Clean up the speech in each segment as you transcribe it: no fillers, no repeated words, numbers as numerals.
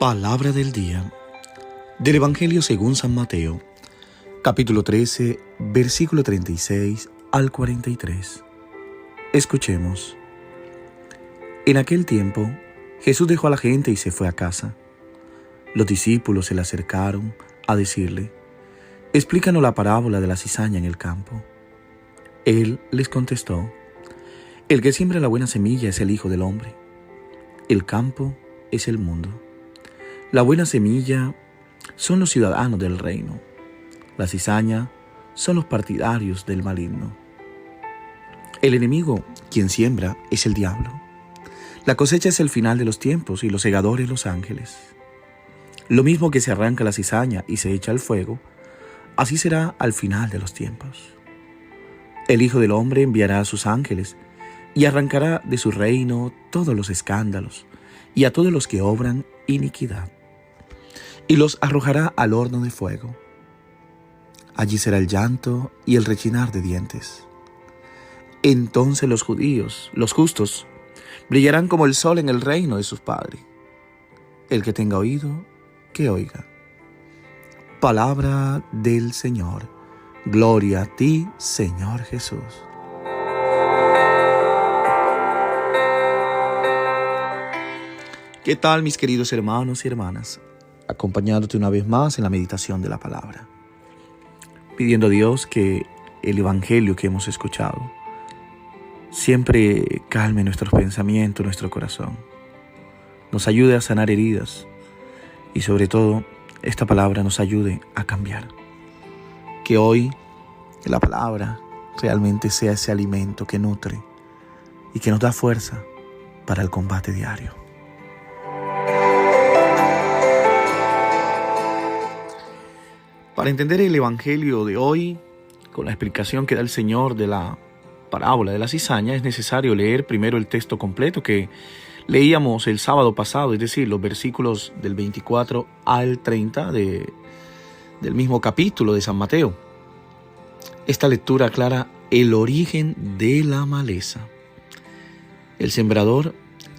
Palabra del día del Evangelio según San Mateo, capítulo 13, versículo 36 al 43. Escuchemos. En aquel tiempo, Jesús dejó a la gente y se fue a casa. Los discípulos se le acercaron a decirle: «Explícanos la parábola de la cizaña en el campo». Él les contestó: «El que siembra la buena semilla es el Hijo del Hombre. El campo es el mundo. La buena semilla son los ciudadanos del reino. La cizaña son los partidarios del maligno. El enemigo, quien siembra, es el diablo. La cosecha es el final de los tiempos y los segadores los ángeles. Lo mismo que se arranca la cizaña y se echa al fuego, así será al final de los tiempos. El Hijo del Hombre enviará a sus ángeles y arrancará de su reino todos los escándalos y a todos los que obran iniquidad, y los arrojará al horno de fuego. Allí será el llanto y el rechinar de dientes. Entonces los judíos, los justos, brillarán como el sol en el reino de sus padres. El que tenga oído, que oiga». Palabra del Señor. Gloria a ti, Señor Jesús. ¿Qué tal, mis queridos hermanos y hermanas? Acompañándote una vez más en la meditación de la palabra, pidiendo a Dios que el Evangelio que hemos escuchado siempre calme nuestros pensamientos, nuestro corazón, nos ayude a sanar heridas y sobre todo esta palabra nos ayude a cambiar. Que hoy la palabra realmente sea ese alimento que nutre y que nos da fuerza para el combate diario. Para entender el Evangelio de hoy, con la explicación que da el Señor de la parábola de la cizaña, es necesario leer primero el texto completo que leíamos el sábado pasado, es decir, los versículos del 24 al 30 del mismo capítulo de San Mateo. Esta lectura aclara el origen de la maleza. El sembrador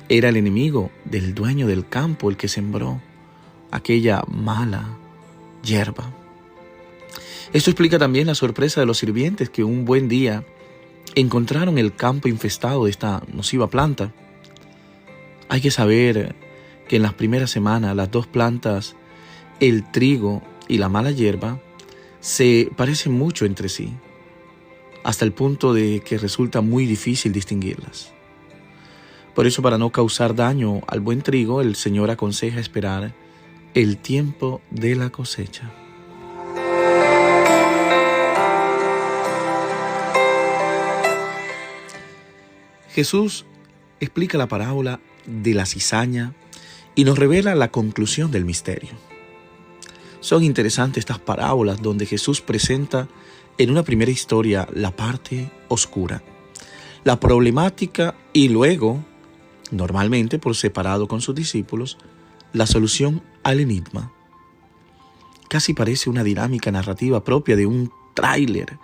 era el enemigo del dueño del campo, el que sembró aquella mala hierba. Esto explica también la sorpresa de los sirvientes que un buen día encontraron el campo infestado de esta nociva planta. Hay que saber que en las primeras semanas las dos plantas, el trigo y la mala hierba, se parecen mucho entre sí, hasta el punto de que resulta muy difícil distinguirlas. Por eso, para no causar daño al buen trigo, el Señor aconseja esperar el tiempo de la cosecha. Jesús explica la parábola de la cizaña y nos revela la conclusión del misterio. Son interesantes estas parábolas donde Jesús presenta en una primera historia la parte oscura, la problemática y luego, normalmente por separado con sus discípulos, la solución al enigma. Casi parece una dinámica narrativa propia de un tráiler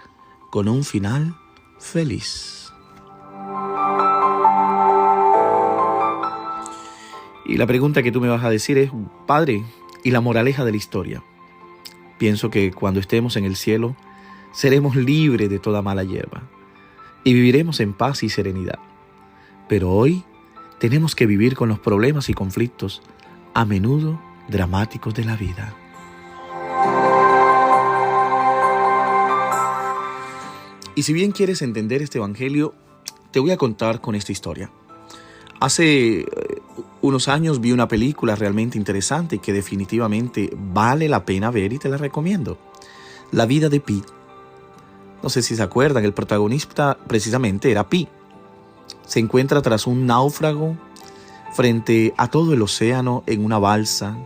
con un final feliz. Y la pregunta que tú me vas a decir es: Padre, ¿y la moraleja de la historia? Pienso que cuando estemos en el cielo, seremos libres de toda mala hierba y viviremos en paz y serenidad. Pero hoy tenemos que vivir con los problemas y conflictos, a menudo dramáticos de la vida. Y si bien quieres entender este evangelio, te voy a contar con esta historia. Hace unos años vi una película realmente interesante que definitivamente vale la pena ver y te la recomiendo. La vida de Pi. No sé si se acuerdan, el protagonista precisamente era Pi. Se encuentra tras un náufrago frente a todo el océano en una balsa,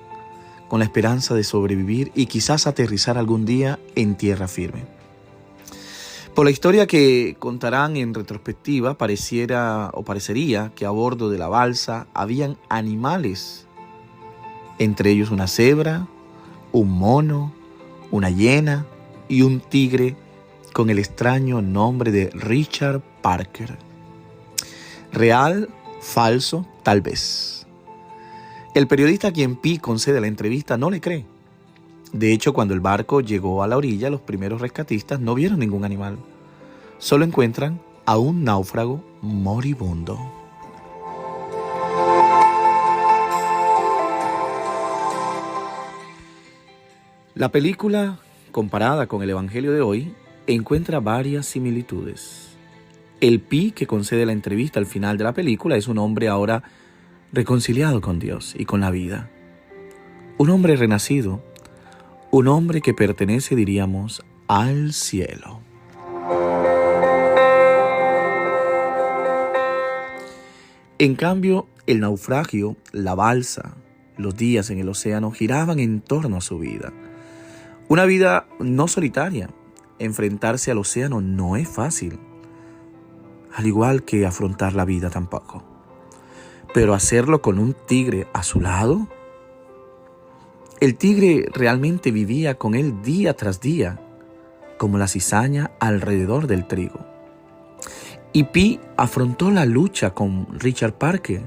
con la esperanza de sobrevivir y quizás aterrizar algún día en tierra firme. Por la historia que contarán en retrospectiva, parecería que a bordo de la balsa habían animales, entre ellos una cebra, un mono, una hiena y un tigre con el extraño nombre de Richard Parker. ¿Real? ¿Falso? Tal vez. El periodista a quien Pi concede la entrevista no le cree. De hecho, cuando el barco llegó a la orilla, los primeros rescatistas no vieron ningún animal. Solo encuentran a un náufrago moribundo. La película, comparada con el Evangelio de hoy, encuentra varias similitudes. El Pi que concede la entrevista al final de la película es un hombre ahora reconciliado con Dios y con la vida. Un hombre renacido, un hombre que pertenece, diríamos, al cielo. En cambio, el naufragio, la balsa, los días en el océano giraban en torno a su vida. Una vida no solitaria. Enfrentarse al océano no es fácil, al igual que afrontar la vida tampoco. Pero hacerlo con un tigre a su lado. El tigre realmente vivía con él día tras día, como la cizaña alrededor del trigo. Y Pi afrontó la lucha con Richard Parker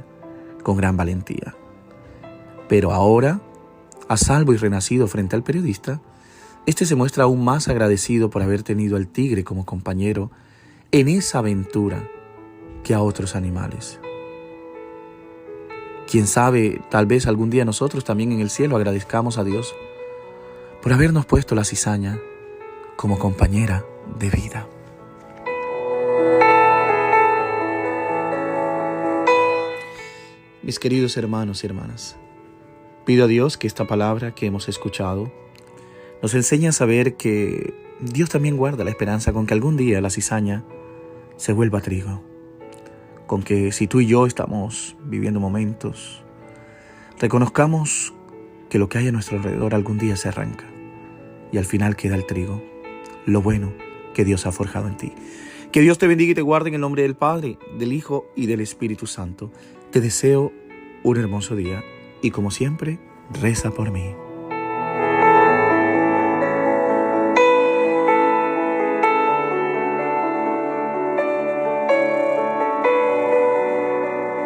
con gran valentía. Pero ahora, a salvo y renacido frente al periodista, este se muestra aún más agradecido por haber tenido al tigre como compañero en esa aventura que a otros animales. Quién sabe, tal vez algún día nosotros también en el cielo agradezcamos a Dios por habernos puesto la cizaña como compañera de vida. Mis queridos hermanos y hermanas, pido a Dios que esta palabra que hemos escuchado nos enseñe a saber que Dios también guarda la esperanza con que algún día la cizaña se vuelva trigo. Con que si tú y yo estamos viviendo momentos, reconozcamos que lo que hay a nuestro alrededor algún día se arranca y al final queda el trigo, lo bueno que Dios ha forjado en ti. Que Dios te bendiga y te guarde en el nombre del Padre, del Hijo y del Espíritu Santo. Te deseo un hermoso día y como siempre, reza por mí.